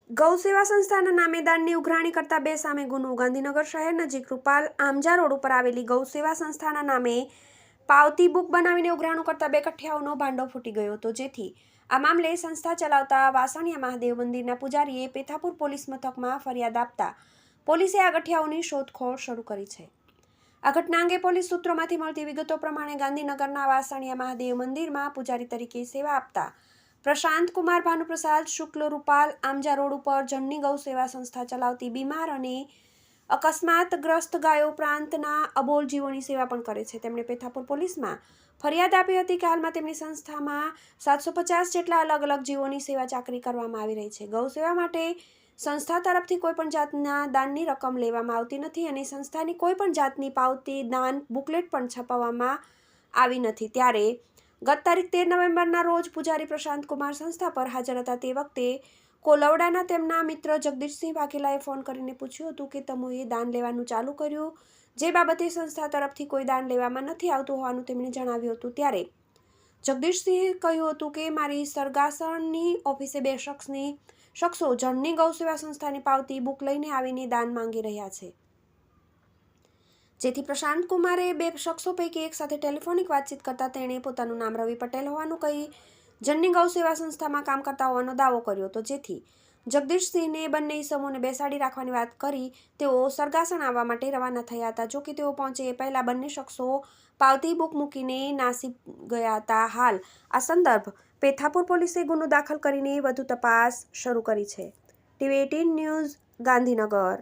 ગૌસેવા સંસ્થાના નામે દાનની ઉઘરાણી કરતા બે સામે ગુનો. ગાંધીનગર શહેર નજીક રૂપાલ આમજા રોડ ઉપર આવેલી ગૌસેવા સંસ્થાના નામે પાવતી બુક બનાવીને ઉઘરાણું કરતા બે કઠિયાઓનો ભાંડો ફૂટી ગયો હતો. જેથી આ મામલે સંસ્થા ચલાવતા વાસણિયા મહાદેવ મંદિરના પૂજારીએ પેથાપુર પોલીસ મથકમાં ફરિયાદ આપતા પોલીસે આ કઠિયાઓની શોધખોળ શરૂ કરી છે. આ ઘટના અંગે પોલીસ સૂત્રોમાંથી મળતી વિગતો પ્રમાણે ગાંધીનગરના વાસણિયા મહાદેવ મંદિરમાં પૂજારી તરીકે સેવા આપતા પ્રશાંત કુમાર ભાનુપ્રસાદ શુક્લ રૂપાલ આમજા રોડ ઉપર જનની ગૌ સેવા સંસ્થા ચલાવતી બીમાર અને અકસ્માતગ્રસ્ત ગાયો ઉપરાંતના અબોલ જીવોની સેવા પણ કરે છે. તેમણે પેથાપુર પોલીસમાં ફરિયાદ આપી હતી કે હાલમાં તેમની સંસ્થામાં 750 જેટલા અલગ અલગ જીવોની સેવા ચાકરી કરવામાં આવી રહી છે. ગૌ સેવા માટે સંસ્થા તરફથી કોઈપણ જાતના દાનની રકમ લેવામાં આવતી નથી અને સંસ્થાની કોઈપણ જાતની પાવતી દાન બુકલેટ પણ છપાવવામાં આવી નથી. ત્યારે ગત તારીખ 13 નવેમ્બરના રોજ પૂજારી પ્રશાંત કુમાર સંસ્થા પર હાજર હતા. તે વખતે કોલવડાના તેમના મિત્ર જગદીશસિંહ વાઘેલાએ ફોન કરીને પૂછ્યું હતું કે તમોએ દાન લેવાનું ચાલુ કર્યું, જે બાબતે સંસ્થા તરફથી કોઈ દાન લેવામાં નથી આવતું હોવાનું તેમણે જણાવ્યું હતું. ત્યારે જગદીશસિંહે કહ્યું હતું કે મારી સરગાસણની ઓફિસે બે શખ્સો જણની ગૌસેવા સંસ્થાની પાવતી બુક લઈને આવીને દાન માંગી રહ્યા છે. જેથી પ્રશાંત કુમારે બે શખ્સો પૈકી એક સાથે ટેલિફોનિક વાતચીત કરતા તેણે પોતાનું નામ રવિ પટેલ હોવાનું કહી જનની ગૌસેવા સંસ્થામાં કામ કરતા હોવાનો દાવો કર્યો હતો. જેથી જગદીશસિંહને બંને ઇસમોને બેસાડી રાખવાની વાત કરી તેઓ સરગાસણ આવવા માટે રવાના થયા હતા. જો કે તેઓ પહોંચે એ પહેલાં બંને શખ્સો પાવતી બુક મૂકીને નાસી ગયા હતા. હાલ આ સંદર્ભ પેથાપુર પોલીસે ગુનો દાખલ કરીને વધુ તપાસ શરૂ કરી છે. TV18 news, Gandhinagar.